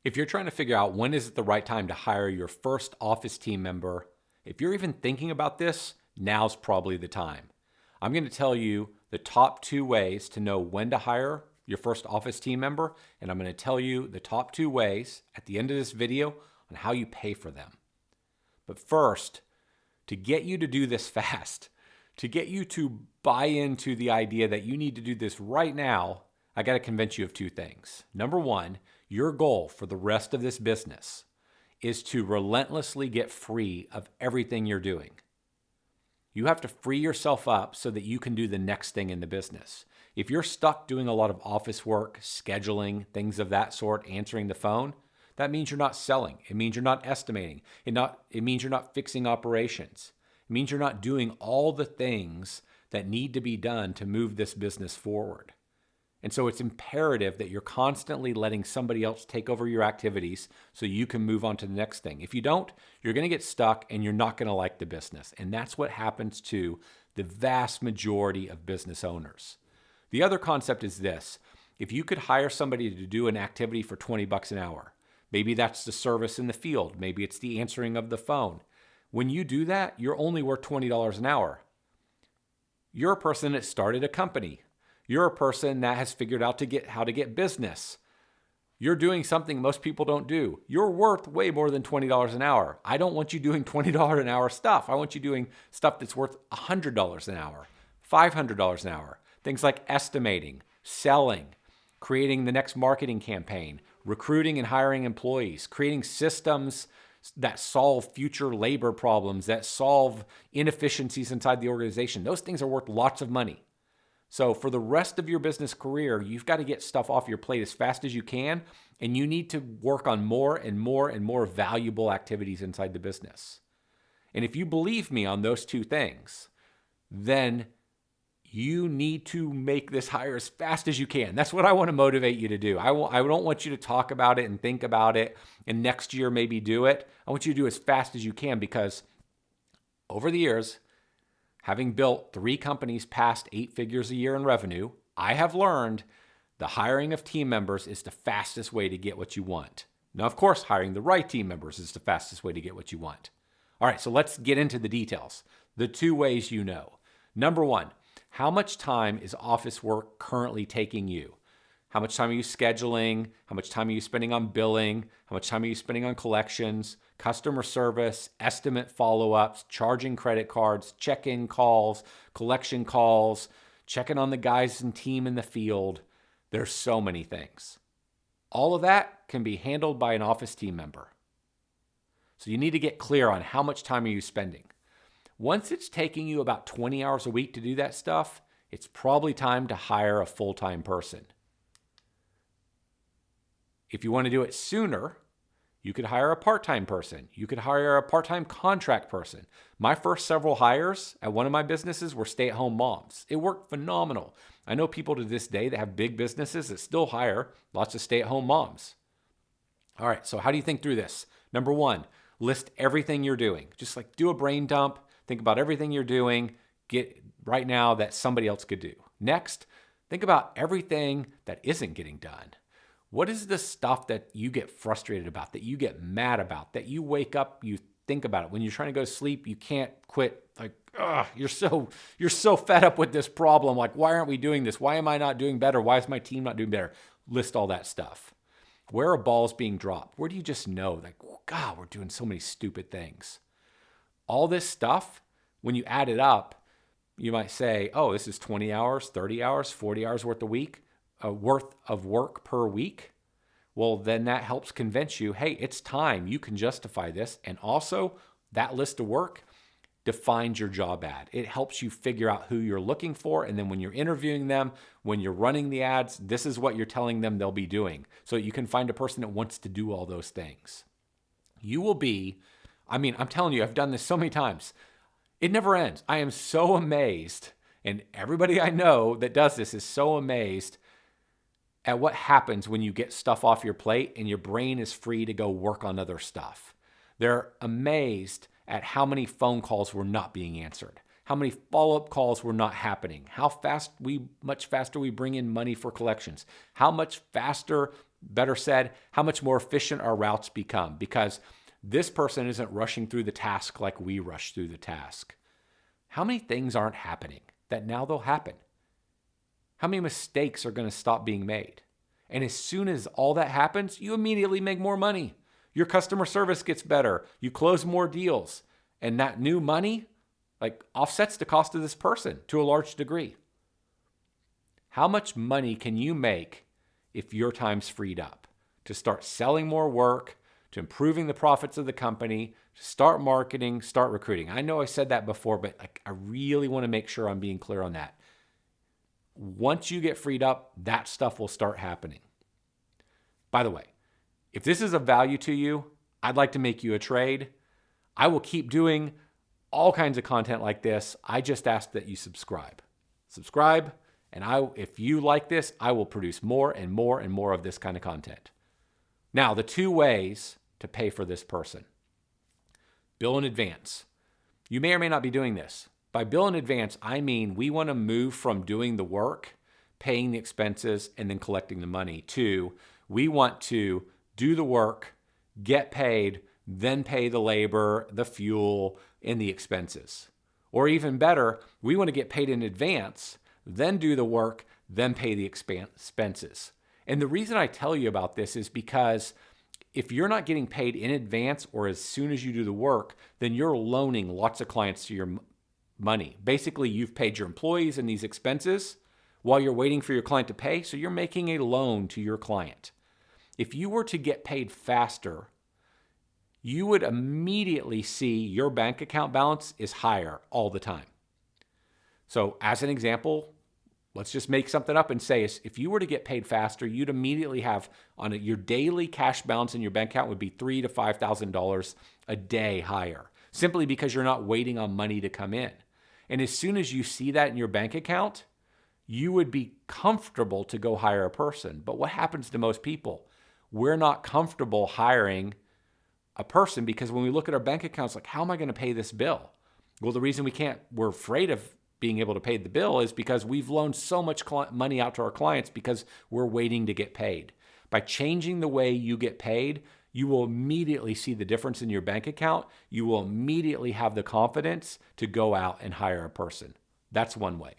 If you're trying to figure out when is it the right time to hire your first office team member, if you're even thinking about this, now's probably the time. I'm going to tell you the top 2 ways to know when to hire your first office team member, and I'm going to tell you the top 2 ways at the end of this video on how you pay for them. But first, to get you to do this fast, to get you to buy into the idea that you need to do this right now, I got to convince you of 2 things. Number 1, your goal for the rest of this business is to relentlessly get free of everything you're doing. You have to free yourself up so that you can do the next thing in the business. If you're stuck doing a lot of office work, scheduling, things of that sort, answering the phone, that means you're not selling. It means you're not estimating. It means you're not fixing operations. It means you're not doing all the things that need to be done to move this business forward. And so it's imperative that you're constantly letting somebody else take over your activities so you can move on to the next thing. If you don't, you're going to get stuck and you're not going to like the business. And that's what happens to the vast majority of business owners. The other concept is this. If you could hire somebody to do an activity for $20 an hour, maybe that's the service in the field, maybe it's the answering of the phone. When you do that, you're only worth $20 an hour. You're a person that started a company. You're a person that has figured out how to get business. You're doing something most people don't do. You're worth way more than $20 an hour. I don't want you doing $20 an hour stuff. I want you doing stuff that's worth $100 an hour, $500 an hour. Things like estimating, selling, creating the next marketing campaign, recruiting and hiring employees, creating systems that solve future labor problems, that solve inefficiencies inside the organization. Those things are worth lots of money. So for the rest of your business career, you've got to get stuff off your plate as fast as you can, and you need to work on more and more and more valuable activities inside the business. And if you believe me on those 2 things, then you need to make this hire as fast as you can. That's what I want to motivate you to do. I don't want you to talk about it and think about it and next year maybe do it. I want you to do it as fast as you can, because over the years, having built 3 companies past 8 figures a year in revenue, I have learned the hiring of team members is the fastest way to get what you want. Now, of course, hiring the right team members is the fastest way to get what you want. All right, so let's get into the details. The 2 ways you know. Number 1, how much time is office work currently taking you? How much time are you scheduling? How much time are you spending on billing? How much time are you spending on collections, customer service, estimate follow-ups, charging credit cards, check-in calls, collection calls, checking on the guys and team in the field? There's so many things. All of that can be handled by an office team member. So you need to get clear on how much time are you spending. Once it's taking you about 20 hours a week to do that stuff, it's probably time to hire a full-time person. If you want to do it sooner, you could hire a part-time person. You could hire a part-time contract person. My first several hires at one of my businesses were stay-at-home moms. It worked phenomenal. I know people to this day that have big businesses that still hire lots of stay-at-home moms. All right, so how do you think through this? Number 1, list everything you're doing. Just like do a brain dump. Think about everything you're doing right now that somebody else could do. Next, think about everything that isn't getting done. What is the stuff that you get frustrated about, that you get mad about, that you wake up, you think about it? When you're trying to go to sleep, you can't quit. Like, you're so fed up with this problem. Like, why aren't we doing this? Why am I not doing better? Why is my team not doing better? List all that stuff. Where are balls being dropped? Where do you just know, like, God, we're doing so many stupid things? All this stuff, when you add it up, you might say, oh, this is 20 hours, 30 hours, 40 hours worth of work per week. Well, then that helps convince you, hey, it's time. You can justify this. And also, that list of work defines your job ad. It helps you figure out who you're looking for. And then when you're interviewing them, when you're running the ads, this is what you're telling them they'll be doing. So you can find a person that wants to do all those things. You will be, I'm telling you, I've done this so many times. It never ends. I am so amazed. And everybody I know that does this is so amazed at what happens when you get stuff off your plate and your brain is free to go work on other stuff. They're amazed at how many phone calls were not being answered, how many follow-up calls were not happening, how much faster we bring in money for collections, how much faster Better said, how much more efficient our routes become, because this person isn't rushing through the task like we rush through the task. How many things aren't happening that now they'll happen? How many mistakes are going to stop being made? And as soon as all that happens, you immediately make more money. Your customer service gets better. You close more deals. And that new money offsets the cost of this person to a large degree. How much money can you make if your time's freed up to start selling more work, to improving the profits of the company, to start marketing, start recruiting? I know I said that before, but I really want to make sure I'm being clear on that. Once you get freed up, that stuff will start happening. By the way, if this is of value to you, I'd like to make you a trade. I will keep doing all kinds of content like this. I just ask that you subscribe. Subscribe, and if you like this, I will produce more and more and more of this kind of content. Now, the 2 ways to pay for this person. Bill in advance. You may or may not be doing this. By bill in advance, I mean we want to move from doing the work, paying the expenses, and then collecting the money to we want to do the work, get paid, then pay the labor, the fuel, and the expenses. Or even better, we want to get paid in advance, then do the work, then pay the expenses. And the reason I tell you about this is because if you're not getting paid in advance or as soon as you do the work, then you're loaning lots of clients to your money. Basically, you've paid your employees and these expenses while you're waiting for your client to pay, so you're making a loan to your client. If you were to get paid faster, you would immediately see your bank account balance is higher all the time. So as an example, let's just make something up and say if you were to get paid faster, you'd immediately have your daily cash balance in your bank account would be $3,000 to $5,000 a day higher, simply because you're not waiting on money to come in. And as soon as you see that in your bank account, you would be comfortable to go hire a person. But what happens to most people? We're not comfortable hiring a person because when we look at our bank accounts, how am I going to pay this bill? Well, the reason we're afraid of being able to pay the bill is because we've loaned so much money out to our clients because we're waiting to get paid. By changing the way you get paid, you will immediately see the difference in your bank account. You will immediately have the confidence to go out and hire a person. That's one way.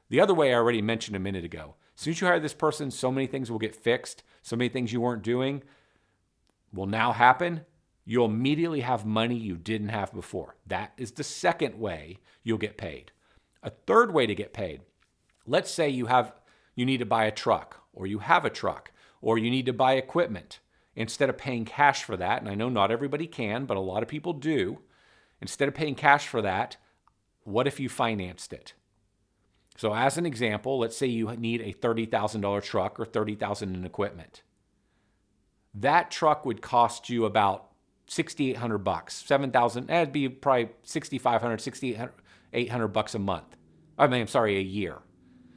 The other way I already mentioned a minute ago. As soon as you hire this person, so many things will get fixed. So many things you weren't doing will now happen. You'll immediately have money you didn't have before. That is the second way you'll get paid. A third way to get paid. Let's say you need to buy a truck, or you have a truck, or you need to buy equipment. Instead of paying cash for that, and I know not everybody can, but a lot of people do, instead of paying cash for that, what if you financed it? So as an example, let's say you need a $30,000 truck or $30,000 in equipment. That truck would cost you about $6,800, $7,000. That'd be probably $6,500, $6,800 a month. A year.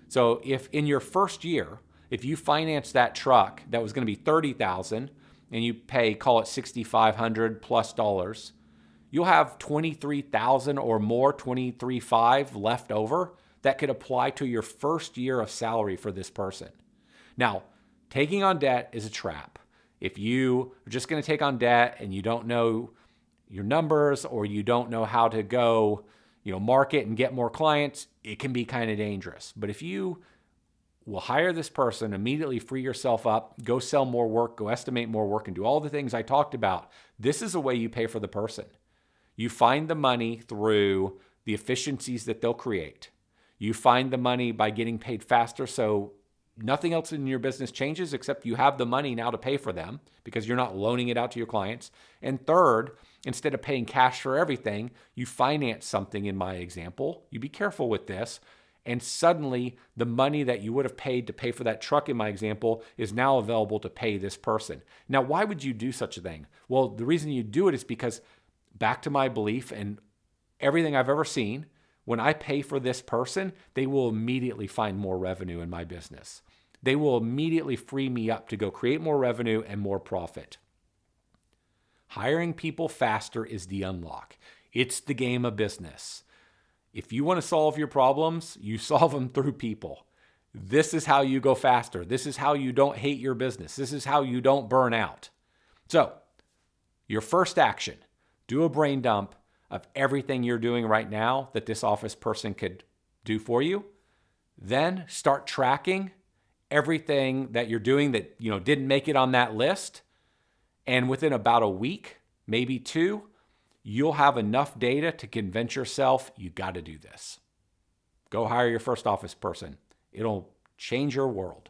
So if in your first year, if you finance that truck that was going to be $30,000 and you pay, call it $6,500 plus dollars, you'll have $23,000 or more, $23,500 left over that could apply to your first year of salary for this person. Now, taking on debt is a trap. If you are just going to take on debt and you don't know your numbers or you don't know how to go, market and get more clients, it can be kind of dangerous. But if you will hire this person, immediately free yourself up, go sell more work, go estimate more work, and do all the things I talked about, this is a way you pay for the person. You find the money through the efficiencies that they'll create. You find the money by getting paid faster, so nothing else in your business changes except you have the money now to pay for them because you're not loaning it out to your clients. And third, instead of paying cash for everything, you finance something in my example. You be careful with this. And suddenly the money that you would have paid to pay for that truck in my example is now available to pay this person. Now, why would you do such a thing? Well, the reason you do it is because back to my belief and everything I've ever seen, when I pay for this person, they will immediately find more revenue in my business. They will immediately free me up to go create more revenue and more profit. Hiring people faster is the unlock. It's the game of business. If you want to solve your problems, you solve them through people. This is how you go faster. This is how you don't hate your business. This is how you don't burn out. So, your first action, do a brain dump of everything you're doing right now that this office person could do for you. Then start tracking everything that you're doing that, didn't make it on that list. And within about a week, maybe 2, you'll have enough data to convince yourself you got to do this. Go hire your first office person. It'll change your world.